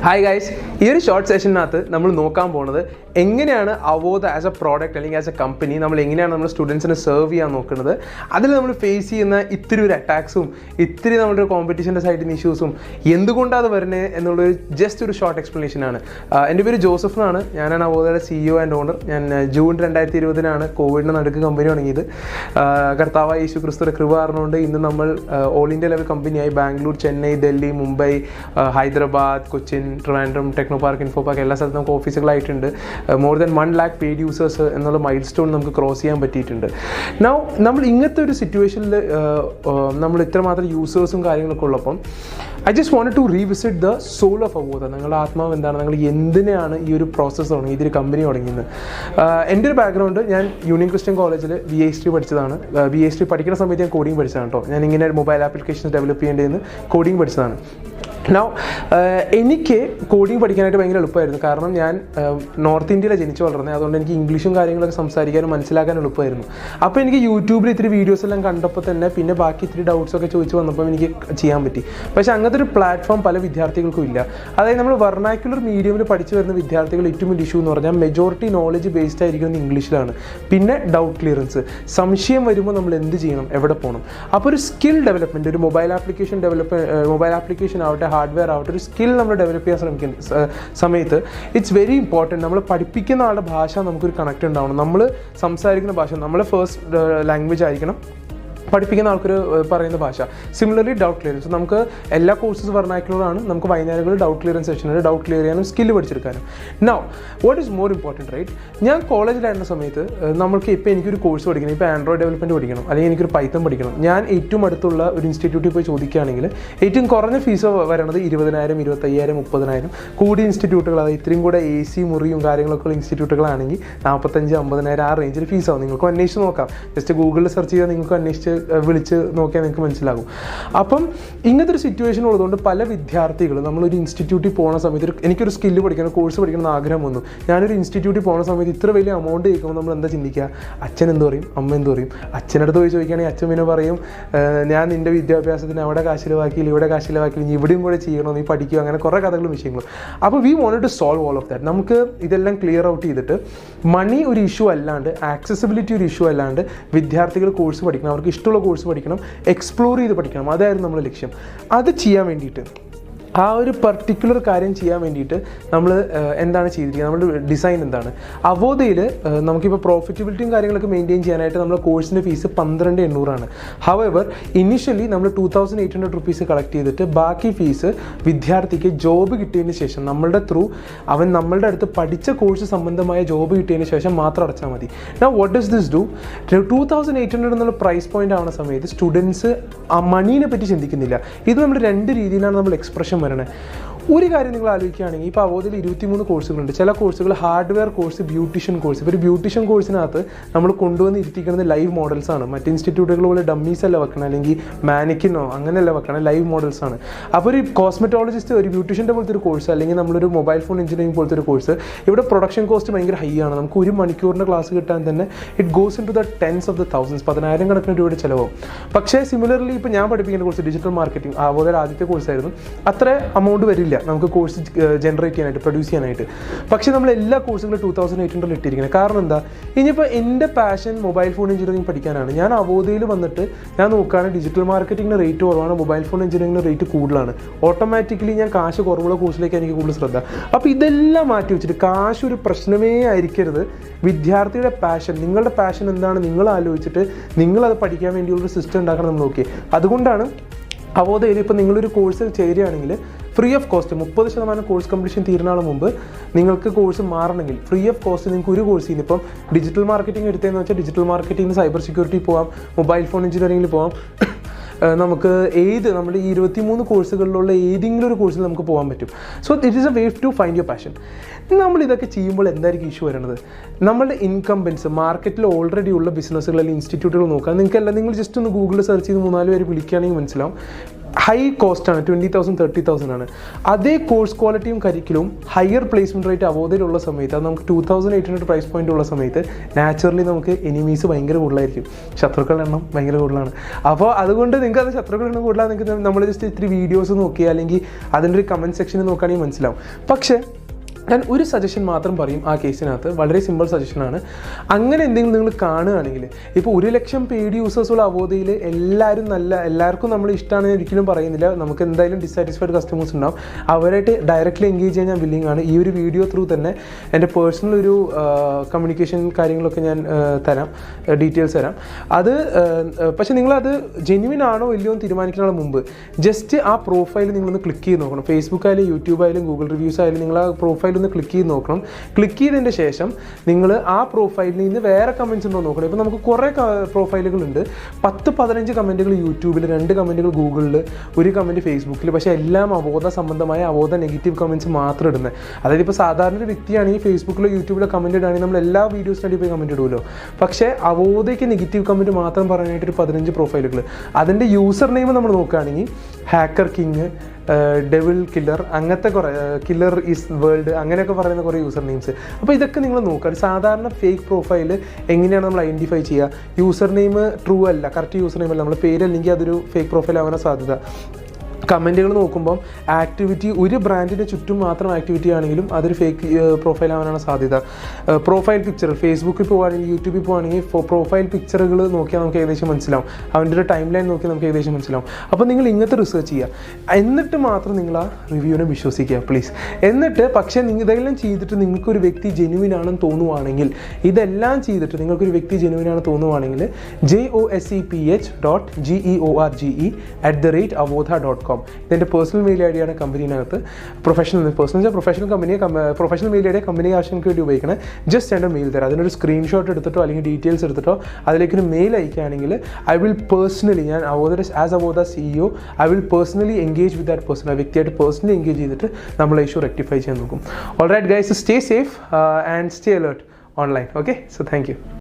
Hi guys, ഈ ഒരു short സെഷനകത്ത് നമ്മൾ നോക്കാൻ പോകുന്നത് എങ്ങനെയാണ് അവോധ ആസ് എ പ്രോഡക്റ്റ് അല്ലെങ്കിൽ ആസ് എ കമ്പനി നമ്മൾ എങ്ങനെയാണ് നമ്മൾ സ്റ്റുഡൻസിനെ സെർവ് ചെയ്യാൻ നോക്കുന്നത്. അതിൽ നമ്മൾ ഫേസ് ചെയ്യുന്ന ഇത്തിരി ഒരു അറ്റാക്സും ഇത്തിരി നമ്മുടെ കോമ്പറ്റീഷൻ്റെ സൈഡിൽ നിന്ന് ഇഷ്യൂസും എന്തുകൊണ്ടാണ് അത് വരുന്നത് എന്നുള്ളൊരു ജസ്റ്റ് ഒരു ഷോർട്ട് എക്സ്പ്ലനേഷനാണ്. എൻ്റെ പേര് ജോസഫ് എന്നാണ്. ഞാനാണ് അവോധയുടെ CEO ആൻഡ് ഓണർ. ഞാൻ ജൂൺ 2020 കോവിഡിന് നടുക്ക് കമ്പനി തുടങ്ങിയത്. കർത്താവായ യേശു ക്രിസ്തുവിന്റെ കൃപ അറിഞ്ഞുകൊണ്ട് ഇന്ന് നമ്മൾ ഓൾ ഇന്ത്യ ലെവൽ കമ്പനിയായി ബാംഗ്ലൂർ, ചെന്നൈ, ഡൽഹി, മുംബൈ, ഹൈദരാബാദ്, കൊച്ചിൻ, ട്രിവാൻഡ്രം, ടെക്നോ പാർക്ക്, ഇൻഫോ പാർക്ക് എല്ലാ സ്ഥലത്തും നമുക്ക് ഓഫീസുകളായിട്ടുണ്ട്. More than 1 lakh paid users എന്നുള്ള മൈൽ സ്റ്റോൺ നമുക്ക് ക്രോസ് ചെയ്യാൻ പറ്റിയിട്ടുണ്ട്. നൗ നമ്മൾ ഇങ്ങനത്തെ ഒരു സിറ്റുവേഷനിൽ നമ്മൾ ഇത്രമാത്രം യൂസേഴ്സും കാര്യങ്ങളൊക്കെ ഉള്ളപ്പം I just wanted to revisit the soul of Avodha. നിങ്ങളുടെ ആത്മാവ് എന്താണ്, നിങ്ങൾ എന്തിനാണ് ഈ ഒരു പ്രോസസ്സ് തുടങ്ങി, ഇതൊരു കമ്പനി തുടങ്ങിയത്. എൻ്റെ ഒരു ബാക്ക്ഗ്രൗണ്ട്, ഞാൻ യൂണിയൻ ക്രിസ്ത്യൻ കോളേജിൽ VA പഠിച്ചതാണ്. VA പഠിക്കുന്ന സമയത്ത് ഞാൻ കോഡിങ് പഠിച്ചതാണ് കേട്ടോ. ഞാൻ ഇങ്ങനെ മൊബൈൽ ആപ്ലിക്കേഷൻസ് ഡെവലപ്പ് ചെയ്യേണ്ടതെന്ന് കോഡിങ് പഠിച്ചതാണ്. നൗ എനിക്ക് കോഡിങ് പഠിക്കാനായിട്ട് ഭയങ്കര എളുപ്പമായിരുന്നു. കാരണം ഞാൻ നോർത്ത് ഇന്ത്യയിലാണ് ജനിച്ചു വളർന്നത്. അതുകൊണ്ട് എനിക്ക് ഇംഗ്ലീഷും കാര്യങ്ങളൊക്കെ സംസാരിക്കാനും മനസ്സിലാക്കാനും എളുപ്പമായിരുന്നു. അപ്പോൾ എനിക്ക് യൂട്യൂബിൽ ഇത്തിരി വീഡിയോസ് എല്ലാം കണ്ടപ്പോൾ തന്നെ പിന്നെ ബാക്കി ഇത്തിരി ഡൗട്ട്സൊക്കെ ചോദിച്ച് വന്നപ്പോൾ എനിക്ക് ചെയ്യാൻ പറ്റി. പക്ഷേ അങ്ങനത്തെ ഒരു പ്ലാറ്റ്ഫോം പല വിദ്യാർത്ഥികൾക്കും ഇല്ല. അതായത് നമ്മൾ വെർണാക്കുലർ മീഡിയമിൽ പഠിച്ചു വരുന്ന വിദ്യാർത്ഥികൾ ഏറ്റവും വലിയ ഇഷ്യൂ എന്ന് പറഞ്ഞാൽ മെജോറിറ്റി നോളജ് ബേസ്ഡ് ആയിരിക്കുന്നത് ഇംഗ്ലീഷിലാണ്. പിന്നെ ഡൗട്ട് ക്ലിയറൻസ്, സംശയം വരുമ്പോൾ നമ്മൾ എന്ത് ചെയ്യണം, എവിടെ പോകണം. അപ്പോൾ ഒരു സ്കിൽ ഡെവലപ്മെൻറ്റ്, ഒരു മൊബൈൽ ആപ്ലിക്കേഷൻ ആവട്ടെ, ഹാർഡ്വെയർ ആവട്ടെ, ഒരു സ്കിൽ നമ്മൾ ഡെവലപ്പ് ചെയ്യാൻ ശ്രമിക്കുന്ന സമയത്ത് ഇറ്റ്സ് വെരി ഇമ്പോർട്ടൻറ്റ്. നമ്മൾ പഠിപ്പിക്കുന്ന ആളുടെ ഭാഷ നമുക്കൊരു കണക്ട് ഉണ്ടാവണം. നമ്മൾ സംസാരിക്കുന്ന ഭാഷ നമ്മളെ ഫസ്റ്റ് ലാംഗ്വേജ് ആയിരിക്കണം, പഠിപ്പിക്കുന്ന ആൾക്കൊരു പറയുന്ന ഭാഷ. സിമിലർലി ഡൗട്ട് ക്ലിയറൻസ്, നമുക്ക് എല്ലാ കോഴ്സസ് വെർണാക്കുലറാണ്. നമുക്ക് വൈകുന്നേരങ്ങളിൽ ഡൗട്ട് ക്ലിയറൻസ് സെഷനുണ്ട്, ഡൗട്ട് ക്ലിയർ ചെയ്യാനും സ്കില്ല് പഠിച്ചെടുക്കാനും. Now what is more important, right? ഞാൻ കോളേജിലായിരുന്ന സമയത്ത് നമുക്ക് ഇപ്പോൾ എനിക്കൊരു കോഴ്സ് പഠിക്കണം, ഇപ്പോൾ ആൻഡ്രോയിഡ് ഡെവലപ്മെൻറ്റ് പഠിക്കണം, അല്ലെങ്കിൽ എനിക്കൊരു പൈത്തൺ പഠിക്കണം. ഞാൻ ഏറ്റവും അടുത്തുള്ള ഒരു ഇൻസ്റ്റിറ്റ്യൂട്ടിൽ പോയി ചോദിക്കുകയാണെങ്കിൽ ഏറ്റവും കുറഞ്ഞ ഫീസ് വരണത് 20,000, 25,000, 30,000. കൂടിയ ഇൻസ്റ്റിറ്റ്യൂട്ടുകൾ, അതായത് ഇത്രയും കൂടെ AC മുറിയും കാര്യങ്ങളൊക്കെ ഉള്ള ഇൻസ്റ്റിറ്റ്യൂട്ടുകളാണെങ്കിൽ 45,000, 50,000 ആ റേഞ്ചിൽ ഫീസാവും. നിങ്ങൾക്കും അന്വേഷിച്ച് നോക്കാം. ജസ്റ്റ് ഗൂഗിളിൽ സെർച്ച് ചെയ്താൽ നിങ്ങൾക്ക് അന്വേഷിച്ച് വിളിച്ച് നോക്കിയാൽ നിങ്ങൾക്ക് മനസ്സിലാകും. അപ്പം ഇങ്ങനത്തെ ഒരു സിറ്റുവേഷൻ ഉള്ളതുകൊണ്ട് പല വിദ്യാർത്ഥികൾ നമ്മളൊരു ഇൻസ്റ്റിറ്റ്യൂട്ടിൽ പോകുന്ന സമയത്ത് എനിക്കൊരു സ്കില്ല് പഠിക്കണം, കോഴ്സ് പഠിക്കണം എന്ന് ആഗ്രഹം വന്നു. ഞാനൊരു ഇൻസ്റ്റിറ്റ്യൂട്ടിൽ പോകുന്ന സമയത്ത് ഇത്ര വലിയ എമൗണ്ട് കേൾക്കുമ്പോൾ നമ്മൾ എന്താ ചിന്തിക്കുക? അച്ഛൻ എന്ത് പറയും, അമ്മ എന്ത് പറയും? അച്ഛനടുത്ത് പോയി ചോദിക്കുകയാണെങ്കിൽ അച്ഛൻ പിന്നെ പറയും, ഞാൻ നിൻ്റെ വിദ്യാഭ്യാസത്തിന് അവിടെ കാശ് ചിലവാക്കിയില്ല, ഇവിടെ കാശ് ചിലവാക്കിയില്ല, നീ ഇവിടെയും കൂടെ ചെയ്യണോ, നീ പഠിക്കുക, അങ്ങനെ കുറേ കഥകളും വിഷയങ്ങളും. അപ്പോൾ we wanted to solve all of that. നമുക്ക് ഇതെല്ലാം ക്ലിയർ ഔട്ട് ചെയ്തിട്ട് മണി ഒരു ഇഷ്യൂ അല്ലാണ്ട്, ആക്സസിബിലിറ്റി ഒരു ഇഷ്യൂ അല്ലാണ്ട് വിദ്യാർത്ഥികൾ കോഴ്സ് പഠിക്കണം, അവർക്ക് ഇഷ്ടമുള്ള കോഴ്സ് പഠിക്കണം, എക്സ്പ്ലോർ ചെയ്ത് പഠിക്കണം. അതായിരുന്നു നമ്മുടെ ലക്ഷ്യം. അത് ചെയ്യാൻ വേണ്ടിയിട്ട്, ആ ഒരു പർട്ടിക്കുലർ കാര്യം ചെയ്യാൻ വേണ്ടിയിട്ട് നമ്മൾ എന്താണ് ചെയ്തിരിക്കുന്നത്, നമ്മുടെ ഡിസൈൻ എന്താണ്. അവോധയിൽ നമുക്കിപ്പോൾ പ്രോഫിറ്റബിലിറ്റിയും കാര്യങ്ങളൊക്കെ മെയിൻറ്റെയിൻ ചെയ്യാനായിട്ട് നമ്മുടെ കോഴ്സിൻ്റെ ഫീസ് 12,800. ഹവെവർ ഇനിഷ്യലി നമ്മൾ 2,800 rupees കളക്ട് ചെയ്തിട്ട് ബാക്കി ഫീസ് വിദ്യാർത്ഥിക്ക് ജോബ് കിട്ടിയതിന് ശേഷം നമ്മളുടെ ത്രൂ അവൻ നമ്മളുടെ അടുത്ത് പഠിച്ച കോഴ്സ് സംബന്ധമായ ജോബ് കിട്ടിയതിന് ശേഷം മാത്രം അടച്ചാൽ മതി. Now what does this do? 2,800 എന്നുള്ള പ്രൈസ് പോയിന്റ് ആവുന്ന സമയത്ത് സ്റ്റുഡൻസ് ആ മണീനെ പറ്റി ചിന്തിക്കുന്നില്ല. ഇത് നമ്മൾ 2 രീതിയിലാണ് നമ്മൾ എക്സ്പ്രഷൻ വരണേ. ഒരു കാര്യം നിങ്ങൾ ആലോചിക്കുകയാണെങ്കിൽ ഇപ്പോൾ അവോധയിൽ 23 കോഴ്സുകളുണ്ട്. ചില കോഴ്സുകൾ ഹാർഡ്വെയർ കോഴ്സ്, ബ്യൂട്ടീഷ്യൻ കോഴ്സ്. ഇപ്പോൾ ഒരു ബ്യൂട്ടീഷ്യൻ കോഴ്സിനകത്ത് നമ്മൾ കൊണ്ടുവന്ന് ഇരുത്തിക്കുന്നത് ലൈവ് മോഡൽസ് ആണ്. മറ്റ് ഇൻസ്റ്റിറ്റ്യൂട്ടുകൾ പോലെ ഡമ്മീസ് അല്ല വെക്കണം, അല്ലെങ്കിൽ മാനിക്കിനോ അങ്ങനെയല്ല വെക്കണം, ലൈവ് മോഡൽസ് ആണ്. അപ്പോൾ ഒരു കോസ്മെറ്റോളജിസ്റ്റ്, ഒരു ബ്യൂട്ടീഷ്യൻ്റെ പോലത്തെ ഒരു കോഴ്സ്, അല്ലെങ്കിൽ നമ്മളൊരു മൊബൈൽ ഫോൺ എഞ്ചിനീയറിംഗ് പോലത്തെ ഒരു കോഴ്സ്, ഇവിടെ പ്രൊഡക്ഷൻ കോസ്റ്റ് ഭയങ്കര ഹൈ ആണ്. നമുക്ക് ഒരു മണിക്കൂറിൻ്റെ ക്ലാസ് കിട്ടാൻ തന്നെ it goes into the tens of the thousands, 10,000 കണക്കിന് രൂപയുടെ ചിലവാകും. പക്ഷേ സിമിലർലി ഇപ്പോൾ ഞാൻ പഠിപ്പിക്കുന്ന കോഴ്സ് ഡിജിറ്റൽ മാർക്കറ്റിംഗ്, അവോധയുടെ ആദ്യത്തെ കോഴ്സായിരുന്നു. അത്ര എമൗണ്ട് വരില്ല നമുക്ക് കോഴ്സ് ജനറേറ്റ് ചെയ്യാനായിട്ട്, പ്രൊഡ്യൂസ് ചെയ്യാനായിട്ട്. പക്ഷേ നമ്മൾ എല്ലാ കോഴ്സുകളും 2,800 ഇട്ടിരിക്കുന്നത്. കാരണം എന്താ? ഇനിയിപ്പോൾ എൻ്റെ പാഷൻ മൊബൈൽ ഫോൺ എഞ്ചിനീയറിംഗ് പഠിക്കാനാണ്. ഞാൻ അവോധയിൽ വന്നിട്ട് ഞാൻ നോക്കുകയാണെങ്കിൽ ഡിജിറ്റൽ മാർക്കറ്റിംഗിന് റേറ്റ് കുറവാണ്, മൊബൈൽ ഫോൺ എഞ്ചിനീയറിംഗിന് റേറ്റ് കൂടുതലാണ്. ഓട്ടോമാറ്റിക്കലി ഞാൻ കാശ് കുറവുള്ള കോഴ്സിലേക്ക് എനിക്ക് കൂടുതൽ ശ്രദ്ധ. അപ്പോൾ ഇതെല്ലാം മാറ്റി വെച്ചിട്ട്, കാശ് ഒരു പ്രശ്നമേ ആയിരിക്കരുത്. വിദ്യാർത്ഥിയുടെ പാഷൻ, നിങ്ങളുടെ പാഷൻ എന്താണ് നിങ്ങൾ ആലോചിച്ചിട്ട് നിങ്ങളത് പഠിക്കാൻ വേണ്ടിയുള്ളൊരു സിസ്റ്റം ഉണ്ടാക്കണം നമ്മൾ നോക്കി. അതുകൊണ്ടാണ് അവോധയിൽ ഇപ്പോൾ നിങ്ങളൊരു കോഴ്സിൽ ചേരുകയാണെങ്കിൽ free of cost 30% course completion തീരുന്നതിന് മുമ്പ് നിങ്ങൾക്ക് കോഴ്സ് മാറണമെങ്കിൽ ഫ്രീ ഓഫ് കോസ്റ്റ് നിങ്ങൾക്ക് ഒരു കോഴ്സ് ചെയ്യുന്നു. ഇപ്പം ഡിജിറ്റൽ മാർക്കറ്റിംഗ് എടുത്തതെന്ന് വെച്ചാൽ ഡിജിറ്റൽ മാർക്കറ്റിംഗിന് സൈബർ സെക്യൂരിറ്റി പോകാം, മൊബൈൽ ഫോൺ എഞ്ചിനീയറിംഗിൽ പോകാം. നമുക്ക് നമ്മുടെ ഈ 23 കോഴ്സുകളിലുള്ള ഏതെങ്കിലും ഒരു കോഴ്സിൽ നമുക്ക് പോകാൻ പറ്റും. So it is a way to find your passion. നമ്മൾ ഇതൊക്കെ ചെയ്യുമ്പോൾ എന്തായിരിക്കും ഇഷ്യൂ വരുന്നത്? നമ്മളുടെ ഇൻകംബൻസ്, മാർക്കറ്റിൽ ഓൾറെഡി ഉള്ള ബിസിനസ്സുകൾ അല്ലെങ്കിൽ ഇൻസ്റ്റിറ്റ്യൂട്ടുകൾ നോക്കാം. നിങ്ങൾ ജസ്റ്റ് ഒന്ന് ഗൂഗിളിൽ സെർച്ച് ചെയ്ത് 3-4 പേര് വിളിക്കുകയാണെങ്കിൽ മനസ്സിലാവും. ഹൈ കോസ്റ്റാണ്, 20,000 30,000 ആണ്. അതേ കോഴ്സ് ക്വാളിറ്റിയും കരിക്കുലും ഹയർ പ്ലേസ്മെൻറ്റ് റേറ്റ് അവോധയിലുള്ള സമയത്ത്, അത് നമുക്ക് 2,800 പ്രൈസ് പോയിൻ്റ് ഉള്ള സമയത്ത് നാച്ചുറലി നമുക്ക് എനിമീസ് ഭയങ്കര കൂടുതലായിരിക്കും, ശത്രുക്കളുടെ എണ്ണം ഭയങ്കര കൂടുതലാണ്. അപ്പോൾ അതുകൊണ്ട് നിങ്ങൾക്ക് അത് ശത്രുക്കളുടെ എണ്ണം കൂടുതലാണ് നിങ്ങൾക്ക് നമ്മൾ ജസ്റ്റ് ഇത്തിരി വീഡിയോസ് നോക്കിയാൽ അല്ലെങ്കിൽ അതിൻ്റെ ഒരു കമൻറ്റ് സെക്ഷനിൽ നോക്കുകയാണെങ്കിൽ മനസ്സിലാവും. പക്ഷേ ഞാൻ ഒരു സജഷൻ മാത്രം പറയും ആ കേസിനകത്ത്, വളരെ സിമ്പിൾ സജഷനാണ്. അങ്ങനെ എന്തെങ്കിലും നിങ്ങൾ കാണുകയാണെങ്കിൽ, ഇപ്പോൾ 1,00,000 പെയ്ഡ് യൂസേഴ്സുള്ള അവോധയിൽ എല്ലാവർക്കും നമ്മൾ ഇഷ്ടമാണെന്ന് ഒരിക്കലും പറയുന്നില്ല. നമുക്ക് എന്തായാലും ഡിസാറ്റിസ്ഫൈഡ് കസ്റ്റമേഴ്സ് ഉണ്ടാവും. അവരായിട്ട് ഡയറക്റ്റ്ലി എൻഗേജ് ചെയ്യാൻ ഞാൻ വില്ലിങ് ആണ്. ഈ ഒരു വീഡിയോ ത്രൂ തന്നെ എൻ്റെ പേഴ്സണൽ ഒരു കമ്മ്യൂണിക്കേഷൻ കാര്യങ്ങളൊക്കെ ഞാൻ തരാം, ഡീറ്റെയിൽസ് തരാം. അത് പക്ഷേ നിങ്ങളത് ജെന്യുവിൻ ആണോ ഇല്ലയോ എന്ന് തീരുമാനിക്കുന്നതിന് മുമ്പ് ജസ്റ്റ് ആ പ്രൊഫൈൽ നിങ്ങളൊന്ന് ക്ലിക്ക് ചെയ്ത് നോക്കണം. ഫേസ്ബുക്ക് ആയാലും യൂട്യൂബ് ആയാലും ഗൂഗിൾ റിവ്യൂസ് ആയാലും നിങ്ങൾ ആ പ്രൊഫൈൽ ഒന്ന് ക്ലിക്ക് ചെയ്ത് നോക്കണം. ക്ലിക്ക് ചെയ്തതിൻ്റെ ശേഷം നിങ്ങൾ ആ പ്രൊഫൈലിൽ നിന്ന് വേറെ കമൻറ്റ്സ് ഉണ്ടോ നോക്കണം. ഇപ്പോൾ നമുക്ക് കുറേ പ്രൊഫൈലുകളുണ്ട്, 10-15 കമൻറ്റുകൾ യൂട്യൂബിൽ, 2 കമൻറ്റുകൾ ഗൂഗിളിൽ, 1 കമൻറ്റ് ഫേസ്ബുക്കിൽ, പക്ഷേ എല്ലാം അവോധ സംബന്ധമായ അവോധ നെഗറ്റീവ് കമൻറ്റ്സ് മാത്രം ഇടുന്നത്. അതായത് ഇപ്പോൾ സാധാരണ ഒരു വ്യക്തിയാണെങ്കിൽ ഫേസ്ബുക്കിലോ യൂട്യൂബിലോ കമൻറ്റ് ഇടുകയാണെങ്കിൽ നമ്മൾ എല്ലാ വീഡിയോസിനായിട്ട് പോയി കമൻറ്റ് ഇടുമല്ലോ. പക്ഷേ അവോധയ്ക്ക് നെഗറ്റീവ് കമൻറ്റ് മാത്രം പറയാനായിട്ടൊരു 15 പ്രൊഫൈലുകൾ. അതിൻ്റെ യൂസർ നെയിം നമ്മൾ നോക്കുകയാണെങ്കിൽ ഹാക്കർ കിങ്, ഡെവിൾ കില്ലർ, അങ്ങനത്തെ കുറേ, കില്ലർ ഈസ് വേൾഡ്, അങ്ങനെയൊക്കെ പറയുന്ന കുറേ യൂസർ നെയിംസ്. അപ്പോൾ ഇതൊക്കെ നിങ്ങൾ നോക്കുക. സാധാരണ ഫേക്ക് പ്രൊഫൈൽ എങ്ങനെയാണ് നമ്മൾ ഐഡൻറ്റിഫൈ ചെയ്യുക? യൂസർ നെയിം ട്രൂ അല്ല, കറക്റ്റ് യൂസർ നെയിം അല്ല, നമ്മൾ പേരല്ലെങ്കിൽ അതൊരു ഫേക്ക് പ്രൊഫൈൽ ആവാൻ സാധ്യത. കമൻറ്റുകൾ നോക്കുമ്പം ആക്ടിവിറ്റി, ഒരു ബ്രാൻഡിൻ്റെ ചുറ്റും മാത്രം ആക്ടിവിറ്റി ആണെങ്കിലും അതൊരു ഫേക്ക് പ്രൊഫൈൽ ആവാനാണ് സാധ്യത. പ്രൊഫൈൽ പിക്ചർ, ഫേസ്ബുക്കിൽ പോവുകയാണെങ്കിൽ യൂട്യൂബിൽ പോവുകയാണെങ്കിൽ പ്രൊഫൈൽ പിക്ചറുകൾ നോക്കിയാൽ നമുക്ക് ഏകദേശം മനസ്സിലാവും. അവൻ്റെ ഒരു ടൈം ലൈൻ നോക്കിയാൽ നമുക്ക് ഏകദേശം മനസ്സിലാവും. അപ്പോൾ നിങ്ങൾ ഇങ്ങനത്തെ റിസർച്ച് ചെയ്യുക, എന്നിട്ട് മാത്രം നിങ്ങൾ ആ റിവ്യൂവിനെ വിശ്വസിക്കുക പ്ലീസ്. എന്നിട്ട് പക്ഷേ ഇതെല്ലാം ചെയ്തിട്ട് നിങ്ങൾക്കൊരു വ്യക്തി ജെന്യുവിൻ ആണെന്ന് തോന്നുവാണെങ്കിൽ, ഇതെല്ലാം ചെയ്തിട്ട് നിങ്ങൾക്കൊരു വ്യക്തി ജെന്യുവിൻ ആണെന്ന് തോന്നുവാണെങ്കിൽ joseph.george@avodha.com ഇതെൻ്റെ പേഴ്സണൽ മെയിൽ ഐ ഡിയാണ്. കമ്പനിനകത്ത് professional mail I D company ആവശ്യങ്ങൾക്ക് വേണ്ടി ഉപയോഗിക്കണേ. ജസ്റ്റ് എൻ്റെ മെയിൽ തരാം, അതിനൊരു സ്ക്രീൻഷോട്ട് എടുത്തിട്ടോ അല്ലെങ്കിൽ ഡീറ്റെയിൽസ് എടുത്തിട്ടോ അതിലേക്കൊരു മെയിൽ അയക്കുകയാണെങ്കിൽ ഐ വിൽ പേഴ്സണലി, ഞാൻ Avodha CEO I will personally engage with that person. ആ വ്യക്തിയായിട്ട് പേഴ്സണലി എൻഗേജ് ചെയ്തിട്ട് നമ്മൾ ഇഷ്യൂ റെക്ടിഫൈ ചെയ്യാൻ നോക്കും. Alright guys, stay safe and stay alert online. Okay, so thank U.